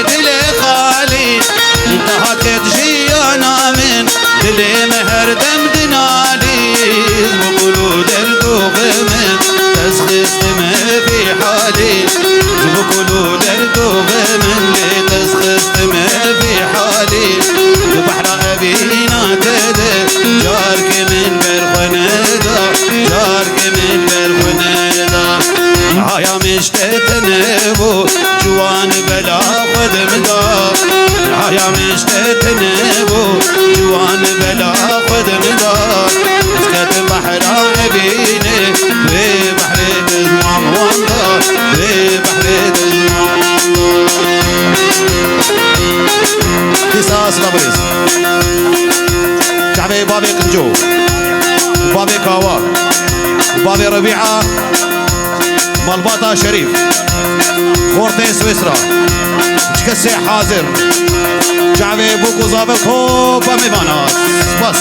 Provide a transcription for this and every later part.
دلي خالي انتهت تجيانا من دلي مهر دم دنالي وقولوا دردو غمن تسخست ما في حالي وقولوا دردو غمن لي تسخست ما في حالي بحر أبينا تدر جارك من برخندا جارك من برخندا هايا مشتتنبو جوان بلا خدم دا هايا مشتتنبو جوان بلا خدم دا اسكت بحر عبيني في بحر تزمام واندا في بحر تزمام قصاص لبرز شعبي بابي قنجو بابي كاوا بابي ربيعة مالباطا شريف خورتي سويسرا تكسي حاضر شعبي بوكو زابل خوبا ميبانا بس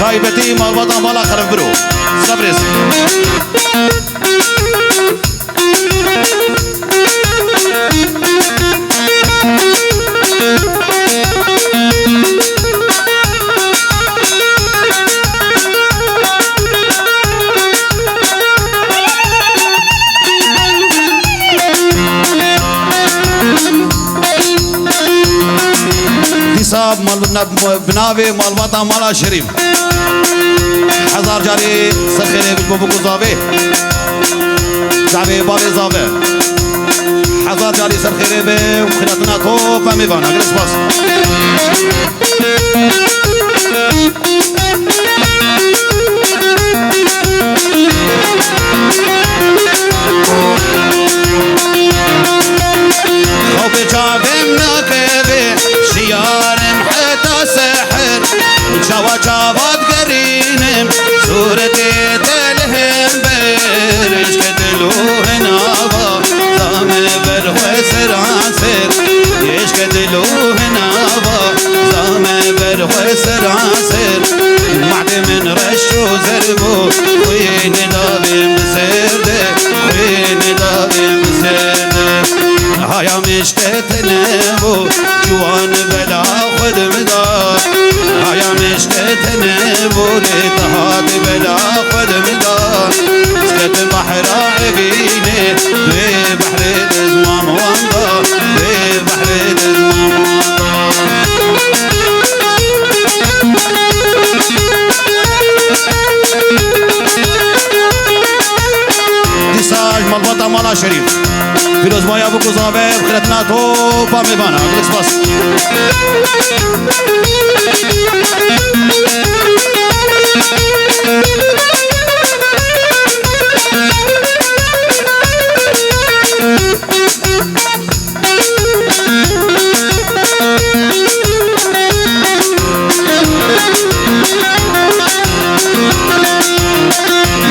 طيبتي مالباطا مالا خرف برو صبرز حساب بناوي مالباطا مالا شريف حزار جاري سخيري بجبوبو زابي زابي بابي زابي حزار جاري سخيري بي وخلاتنا توبا ميبانا جلس باس خوفي جابي مناكبي شيارم حتى سحر جوا جواد قرينم صورتي تلهم برش كدلوه نابا ضام برخسر عسر يش كدلوه نابا ضام برخسر عسر معد من رشو زربو وين دابي مسرده وين دابي مسرده هايا مشتتنبو جوان بلا خدم دا هايا مشتتنبو لتهات بلا خدم دا سكت بحر عبيني ببحر تزمام واندا ببحر تزمام ديساج مالباطا مالا شريف فيروز بايا بوكو زابي بخلتنا توبا ميبانا جلس باس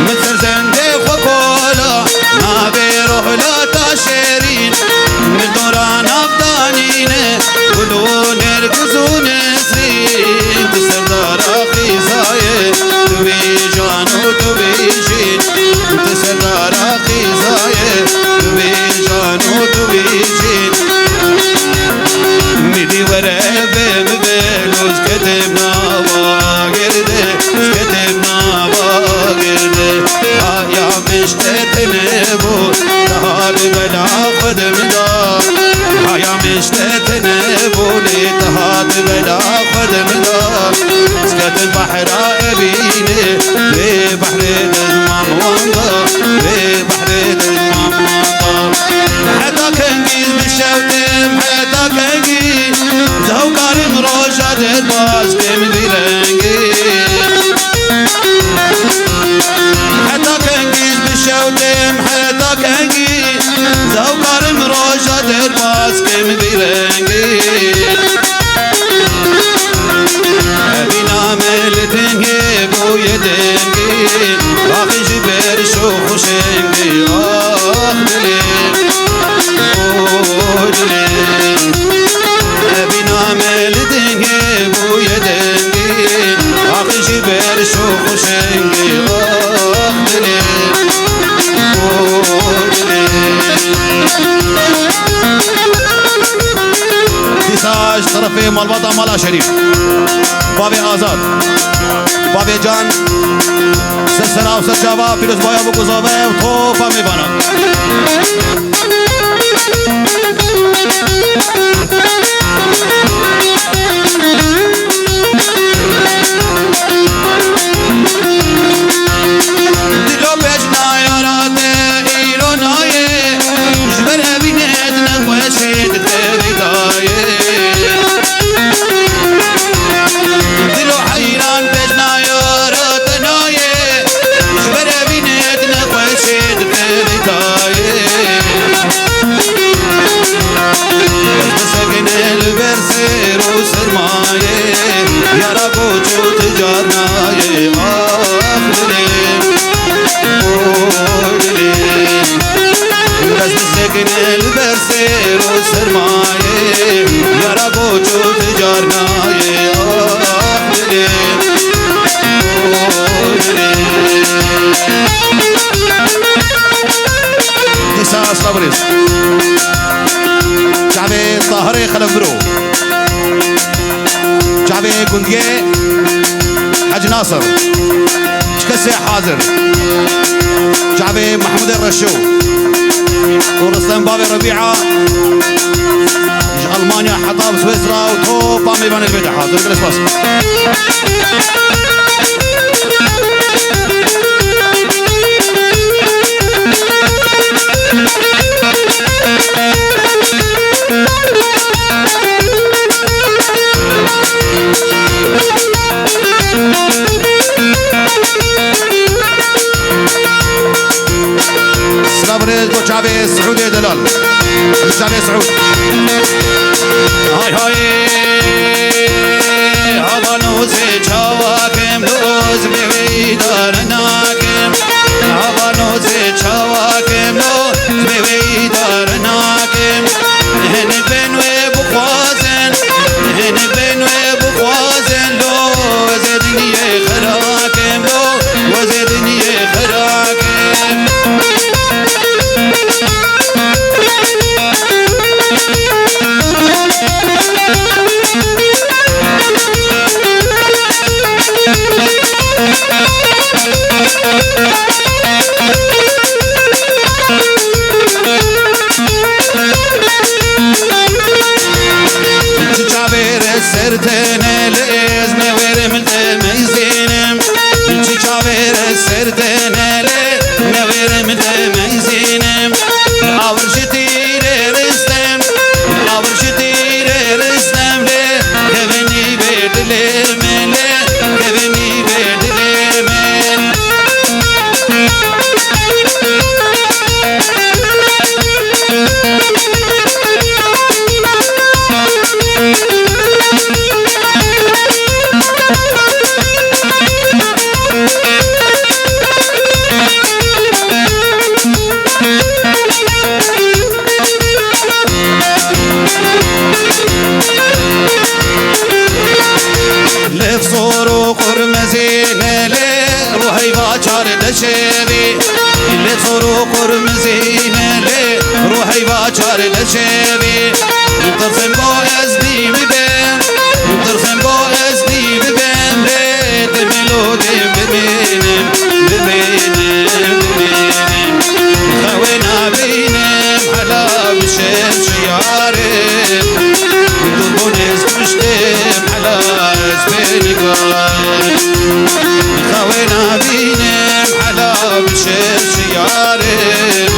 متسر زندي خبولا ما بيروح لا تاشرين من دوران افضانين قلوا نركزوا نسرين تسردار اخي زايد تبي جان وتبي جين تسردار اخي زايد تبي جان حاج طرفي مالباطا مالا شريف بابي آزاد بابي جان سسنا وسجابا فيروز بايا بوكوزابه وطوفا ميبانا شعبي طاهري خلف برو شعبي قندية حج ناصر شكسي حاضر شعبي محمود الرشو ورستم بابي ربيعة ألمانيا حطاب سويسرا وطوبا ميبان البيت حاضر جلس بس سلابريز بو شعبي سعودي دلال شعبي سعود هاي هاي هذا نوزي شواكم لوز بويدار ناكم هذا نوزي شواكم لوز بويدار ناكم هن بنوي بخوازن هن بنوي بخوازن لوز دنيا خراكم لوز دنيا خراكم سرتنا لازم نوير من تميزينم شعبير سرتنا لازم نوير من تميزينم عورشتي رستم عورشتي رستم لي كبني بيت لمن لي كبني بيت لمن دشبي لصورو قرمزين لي روحي باچار دشبي ترسم بو ازدي ببين ترسم بو ازدي ببين لي تملودي ببينم ببينم ببينم خوينا بينم حلا بشم شيارم تبونز مشتم حلا اسبينيقار خوينا بينم حلا بشم شيارم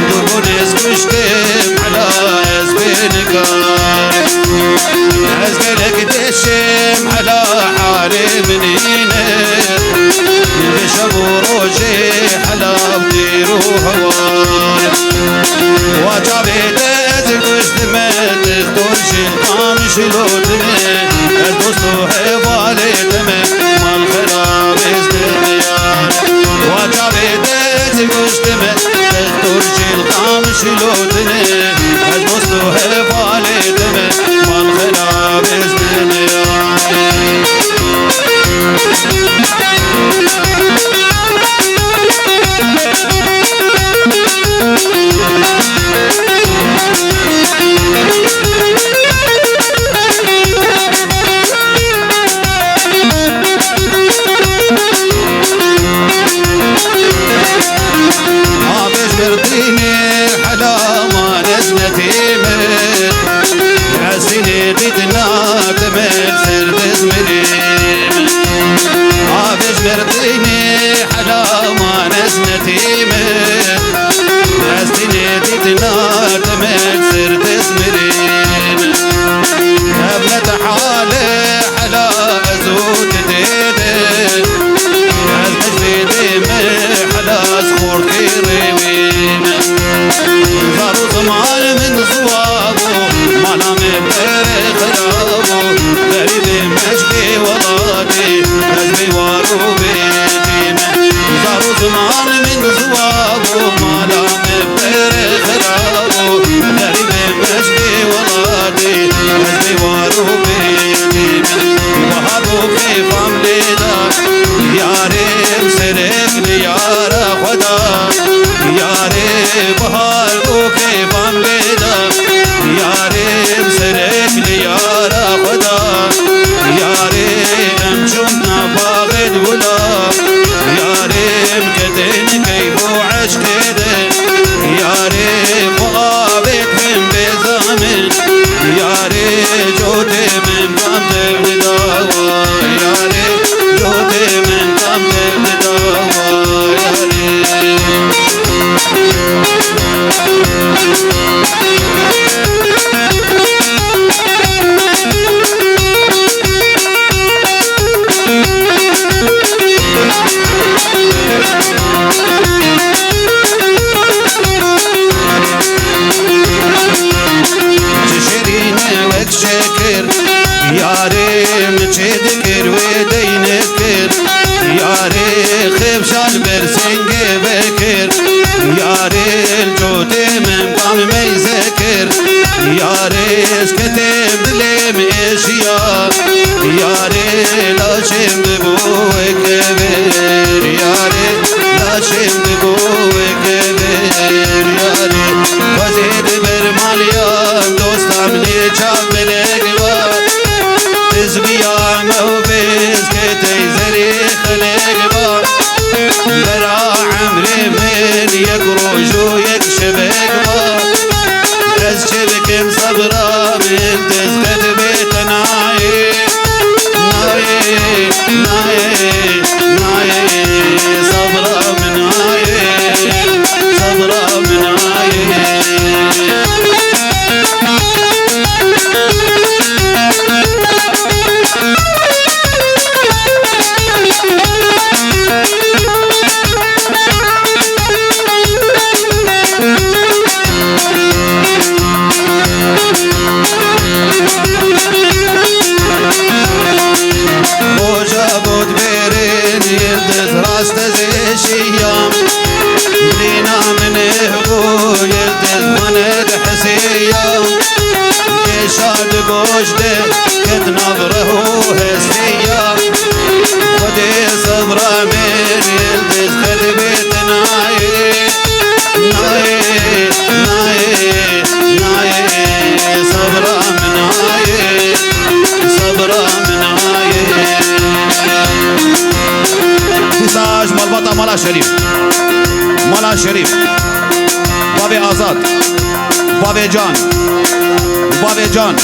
تبونز مشتم حلا اسبينيقار ازقلك دشم حلا حارمنينه بشبو روجي حلا بديرو هوار وجابي تزقش دمت تختورش القام شلوتني الدوستو حفالي دمت مال خراب استغيار وجابي تزقش دمت تختورش القام شلوتني الدوستو حفالي دمت مال خراب استغيار ياري مشيد كر ودين كر ياري خبشان برسنج بكر ياري الجود من قام ميزكر ياري اسكتم دلم اشياء ياري لاشم ببوك بير ياري لاشم ببوك بير ياري وزيد برماليان دوستم نيچام بلقبا تزبيا موبيز كتي زري خلقبا برا عمري من يقروج ويكشبقبا أزشبكم صبرا من تزغد بيت ناي ناي ناي ناي صبرا من ناي صبرا من ناي شيام لينا من هبو يلتز مند حسيام يشاد قوشده كد نظره هسيام ودي صبرا من يلتز خد بيت ناي ناي ناي ناي صبرا من ناي صبرا من ناي مساج ملبطة مالا شريف مالا شريف بابي آزاد بابي جان بابي جان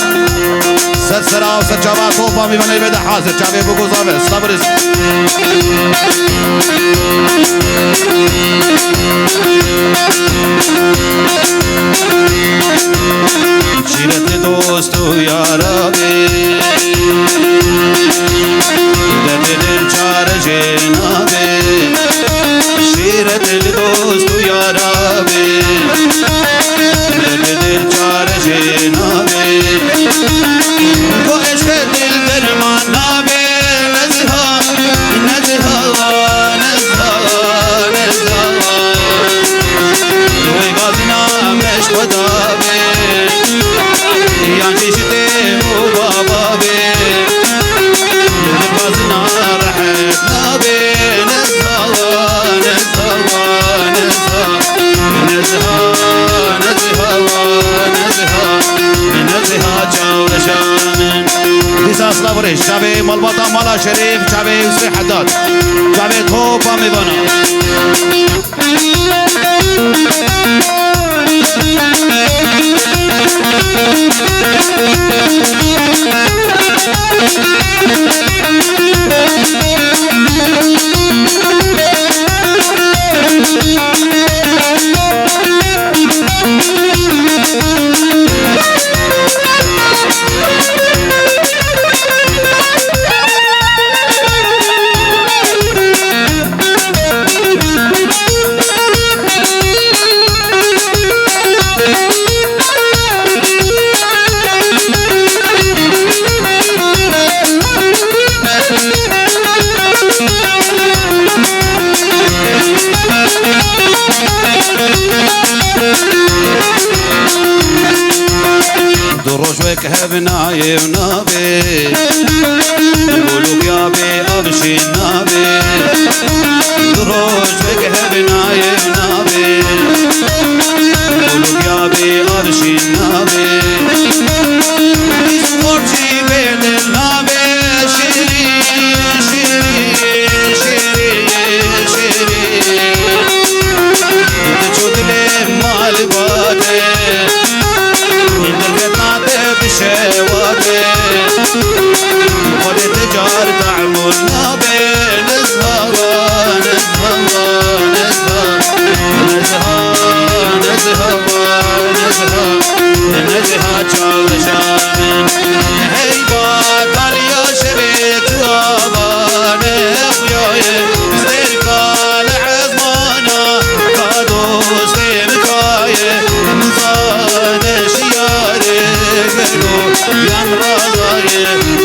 ست سرا و ست جابا توبا میبنه بده حاضر چاوه بگذابه صبر شیرت دوست و یارابی دل چار جنابه شیرت دوست و یارابی دل چار جنابه و عشق دل درمان نابه نزها نزها نزها نزها و گازنا مشت و دابه یانچی شده و بابابه گازنا رحت نابه نزها نزها نزها نزها نزها نزها نزها جاور شامن دیساس لابرش جاوه ملبطا مالا شریف جاوه یوسف حداد جاوه توپا میبانا دروشك هبناي ونابي قولوك يا بي أبشي النابي دروشك هبناي ونابي قولوك يا بي أبشي النابي اسمورتي بين النابي شيري شيري شيري شيري تجود لي مال بادي بشواته ودي تجار تعمل نابي نزها نزها نزها نزها نزها نزها نزها جال شامن هيبا داليا شبيت وابانه خوياي استرقال عزمانا قادوس مكايه نزانه شياري يان رضاي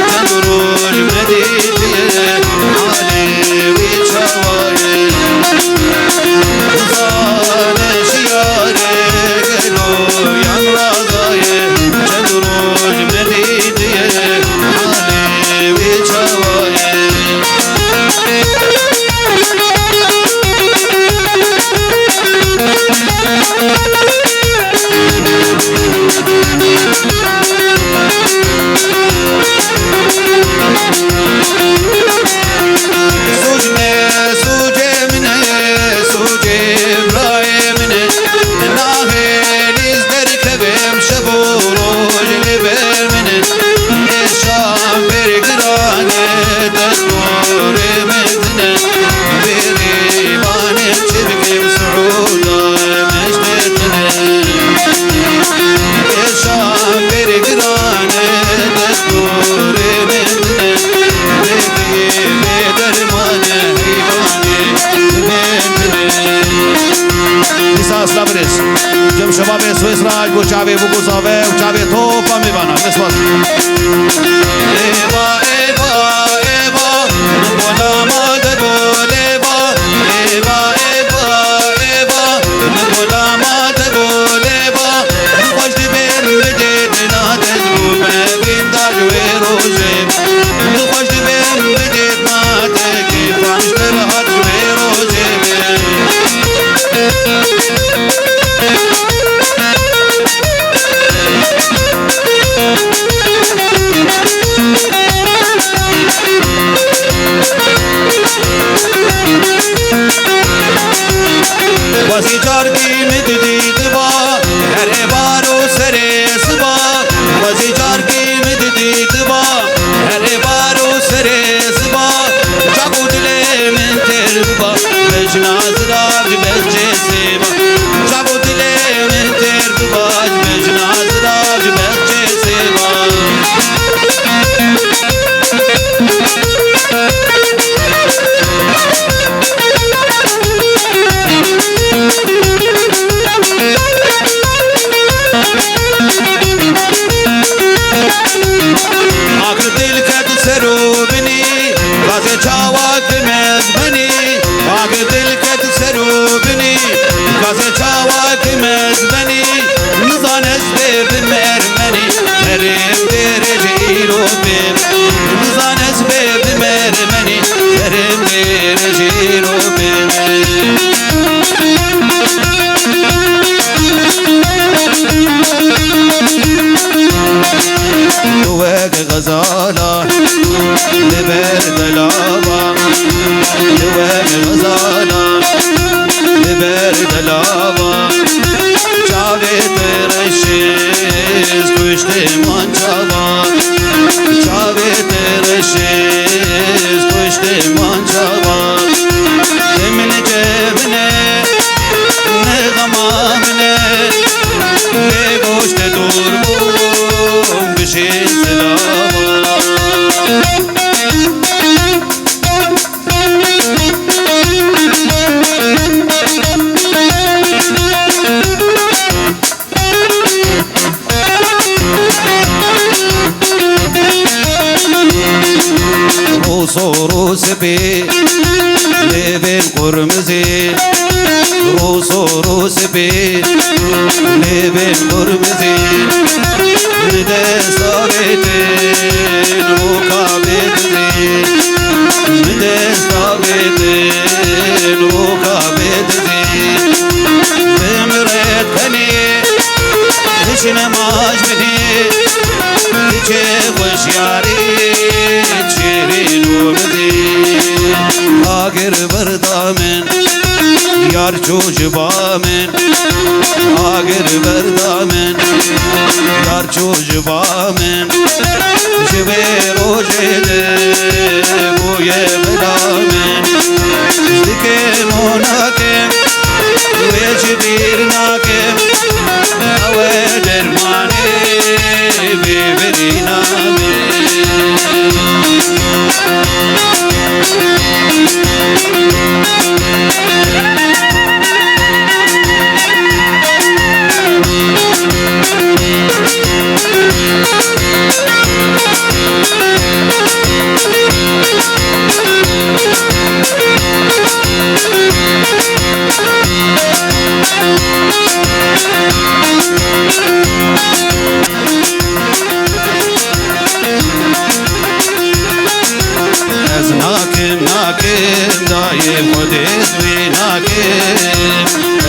جابي بوكو زافي وجابي توبا ميبانا نسوات إيبا إيبا إيبا نقولا ما تقول إيبا إيبا إيبا إيبا نقولا ما تقول إيبا نخش بين بديتنا تجرب بين داجوي روجي نخش بين بديتنا تكيف عنشترها تجوي روجي واسي جاركي مددي دبا هر بارو سري سبا واسي جاركي مددي دبا هر بارو سري سبا جاكو دلي من تربا بجنا زراج بجي سيبا جاكو دلي من تربا بجنا زراج بجي سيبا آخر دل کت سروبنی غازه چاواک مزبنی آخر دل کت سروبنی غازه چاواک مزبنی نزانست بمرمنی هرم درجه رو بم نزانست بمرمنی هرم درجه رو بم دوك غزالة لبر دلابا دوك غزالة لبر دلابا جاوي ترشيز كشت من جابا جاوي ترشيز كشت من جابا من جبنه نغمامنه بگوشت دور بوم بشی سلاما روس و روس بی لبن قرمزی روس و روس بی لبن قرمزي مدستاويتين وكابتزين مدستاويتين وكابتزين بمريت كني هشنا ماجبني تجي وشياري تشيرين ومدين آقر بردامن یار چوجبا من آگر بردامن یار چوجبا من جبه روژه ده بوی بلامن زدکه موناکم وی جبیر ناکم اوه درمانه بیبری نامن ناكم ناكم دايم ودزوي ناكم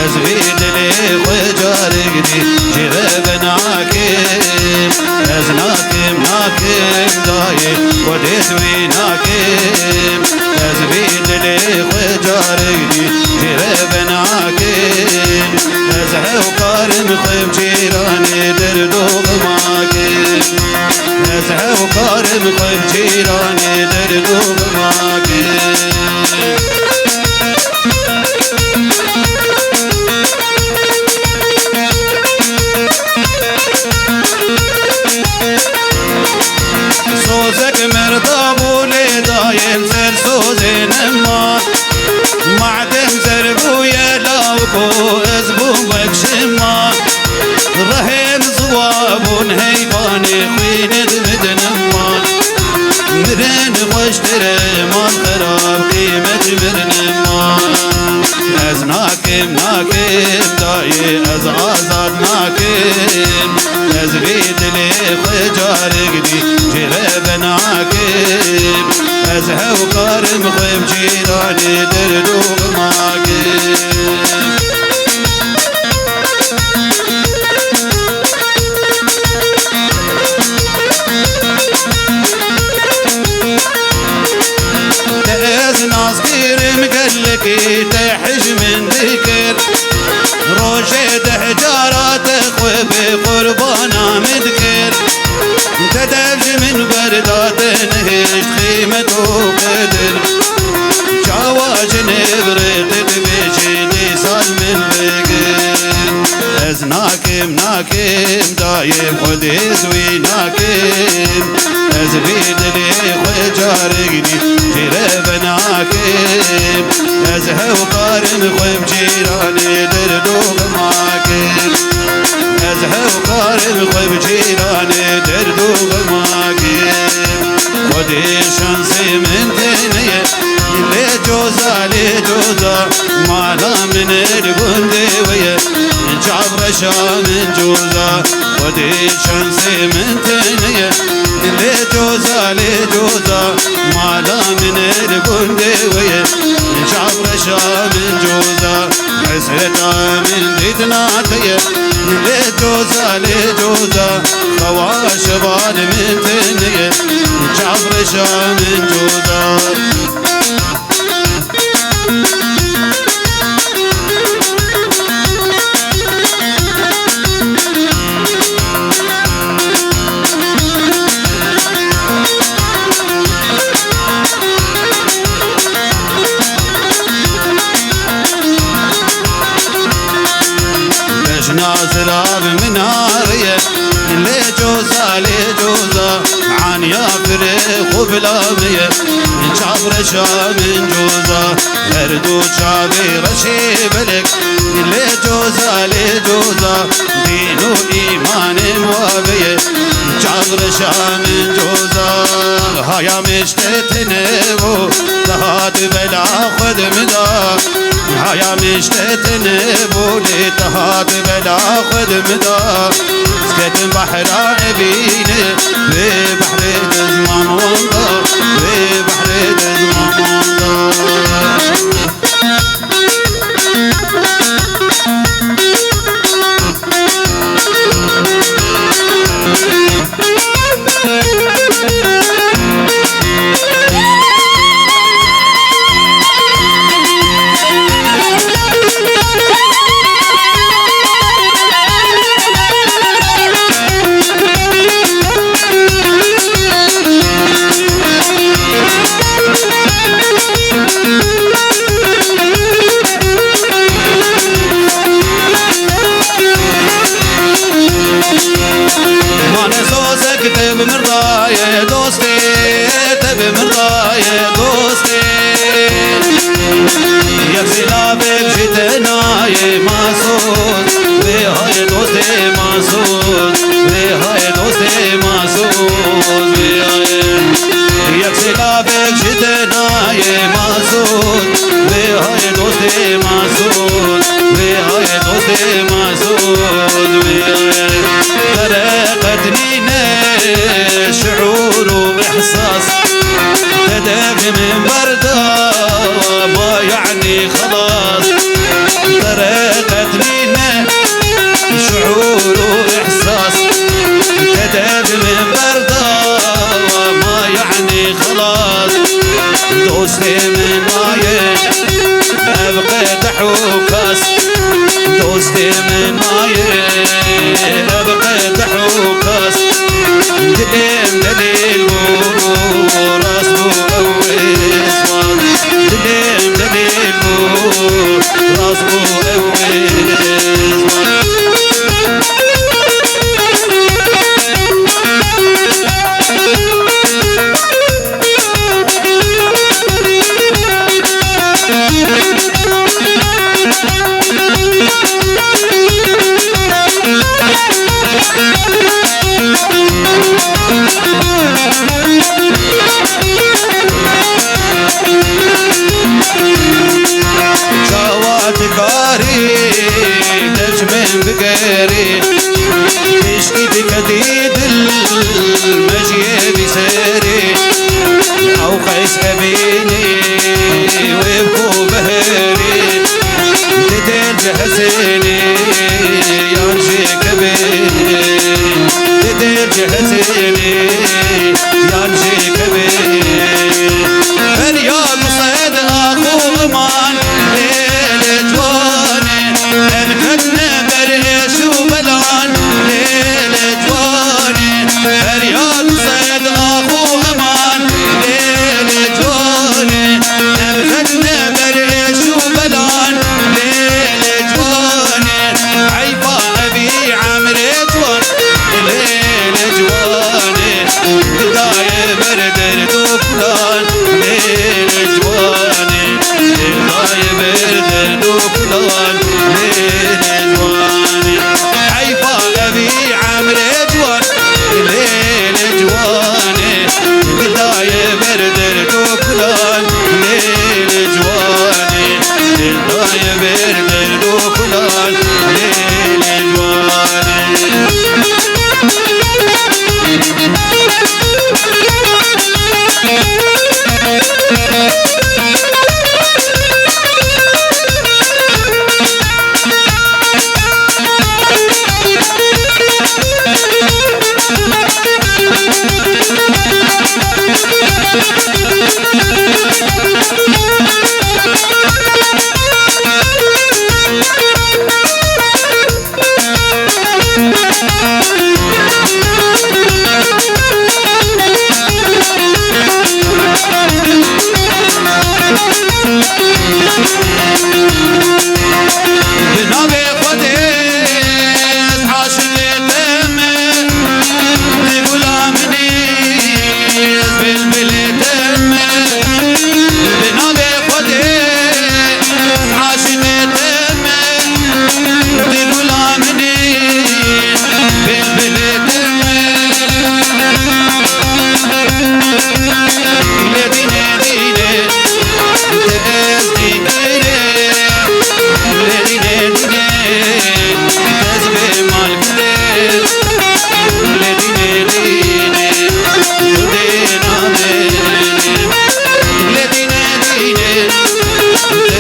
ازوي دلي وجارقدي جرب ناكم از ناكم ناكم دايم ودزوي ناكم ازوي دلي وجارقدي جرب ناكم ازهو كارم خيم جيراني دردوغ ماكم ازهو كارم خيم جيراني دردوغ ماكم سوزك مرداب ولدايم زر سوزي نمان معدم زربو يلاوكو ازبو بكشمان رحم جاري خويند مدنمان مرن خوشتر مال خراب قيمة مرنمان از ناكم داي از آزاد ناكم از بيد لي خجارك دي جرب ناكم از هوقار مخيم جيراني دردوغ ماكم تحج من ذكر روجة حجارات خوب قربانا مذكر تدفج من بردات نهش قيمة وقدر جواج نبرد بجيني صال من بقر از ناكم دايم خدي زوي ناكم از بيد لي خجارقني جرب ناكم از هوقارم خوب جيراني دردوغ ماكم از هوقارم خوب جيراني دردوغ ماكم خدي شانسي من تنية لجوزا مالا من البندي ويا جعبر شام جوزا خدي شانسي من تنية لجوزا مالا من البندي ويا جعبر شام جوزا حسرتا من ديدناتي لجوزا خواش بال من تنية جعبر شام جوزا نازلاب من هارية لجوزا عن يافر قبلامية شعبر شام جوزا هردو شابي رشي بلك لجوزا دينو إيمان موابية شعبر شام جوزا هيا مشتتنبو تهاد بلا خد مدا هيا مشتتنبو لتهاد بلا خد مدا سكت بحر عبيني ببحر دزمان والله ببحر دزمان والله شعور وإحساس تدافع من برده ما يعني خلاص طريقة لينا شعور وإحساس تدافع من برده ما يعني خلاص دوستي من مايش أبقى تحوكاس دوستي من مايش أبقى تحوكاس دليل راس بو أويس دليل راس بو أويس المجيء بسري أو قيس أبيني ويبكوا بهري تدل جهزيني يرجي كبيري تدل جهزيني يرجي كبيري اليوم صيد أخو أمان ليلة واني أنكتنا بريش وبلان ليلة واني اليوم صيد أخو أمان ليلة واني أنكتنا بريش وبلان ليلة واني عيبا أبي عمرت وان ليلة واني بداية برد دوكلان ليلة واني بداية برد دوكلان ليلة واني عيبا أبي عمرت وان ليلة واني بداية برد دوكلان ليلة واني بداية برد دوكلان ليلة واني بنابي قديس عاشق تمه لغلامني بلبل تمه بنابي قديس عاشق تمه لغلامني بلبل تمه لديني ديني تأذي كيري لديني ديني تزبي مالكلي لديني ديني تدينا مني لديني ديني تأذي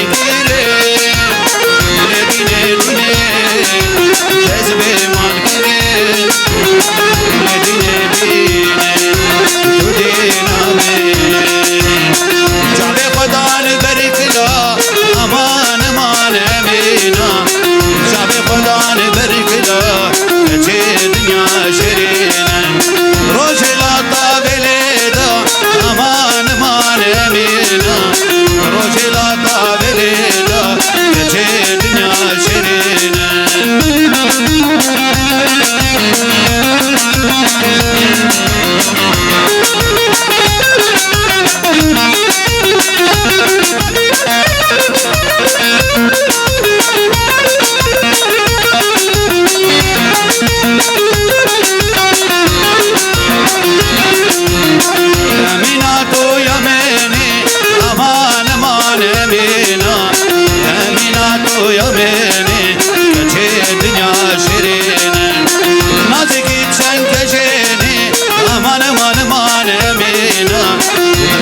كيري لديني ديني تزبي مالكلي لديني ديني تدينا مني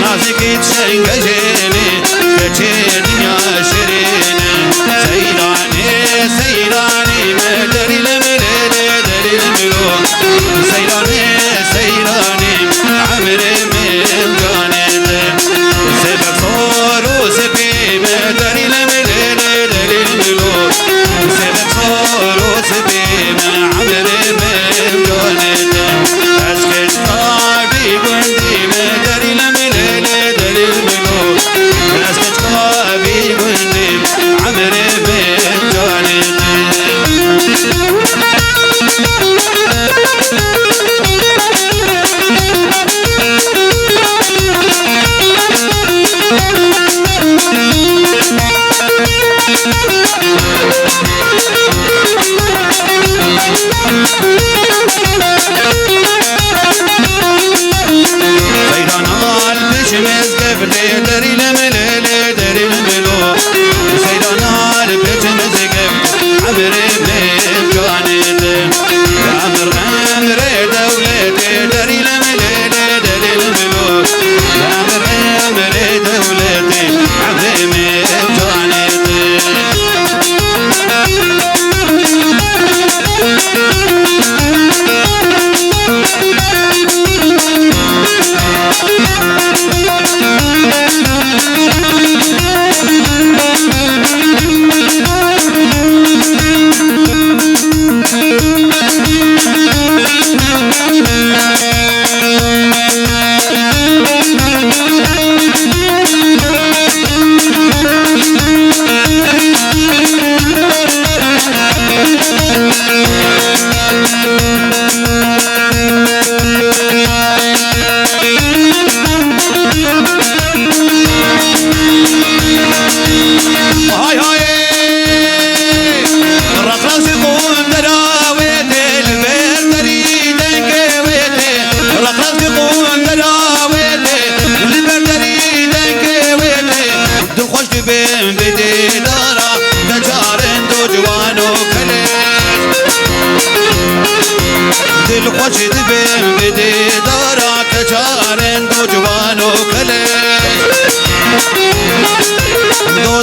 نازكي تشنججيني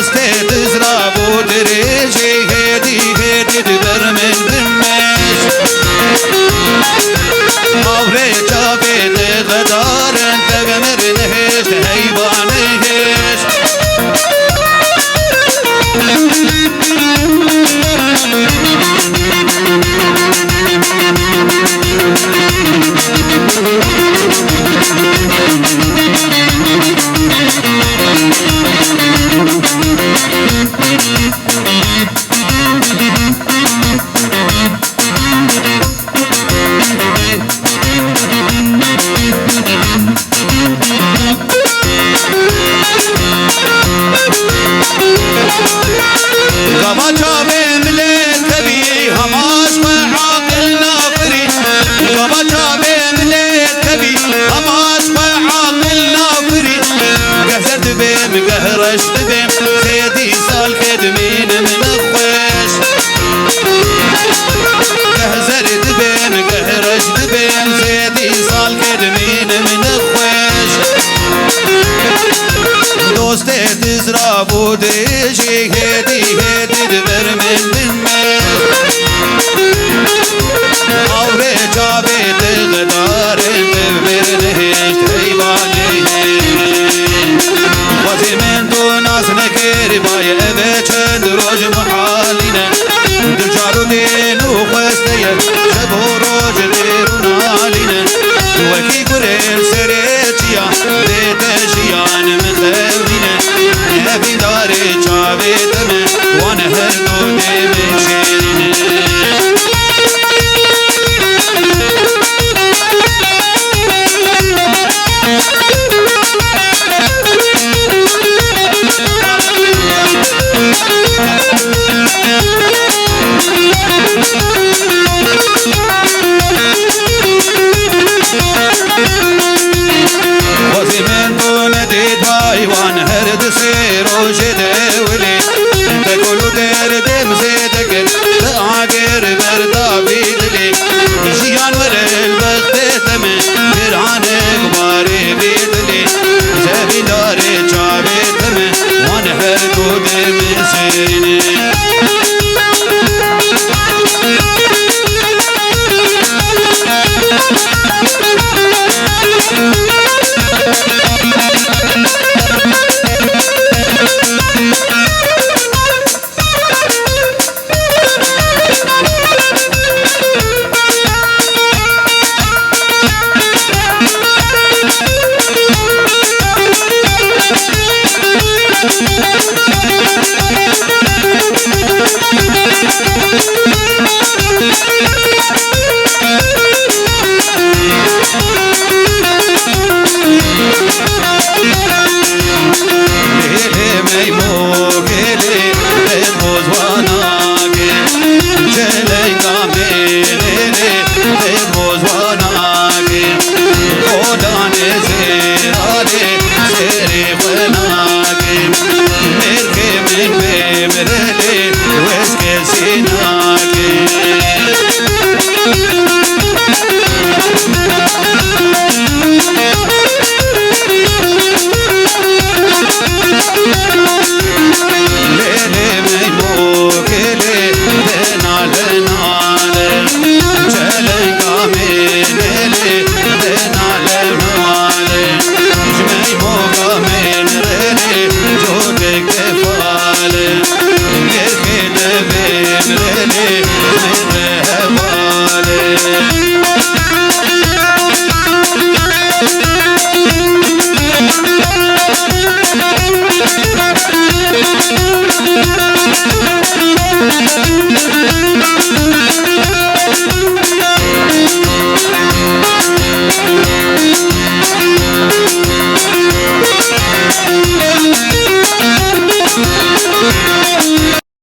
دوسته تزرع بودريجي هدي هدي دبر من بمش أوري جابي تغدار انت بمر نهش هيبان نهش قهرش دبم سيدي سال كدمين من الخوش قهزر دبم قهرش دبم سيدي سال كدمين من الخوش دوستي تزرع بوديجي هدي هدي دبر من دمش أوري جابي تغدار دبر نهشت هيباني وزي من دو ناس نكير باي ابد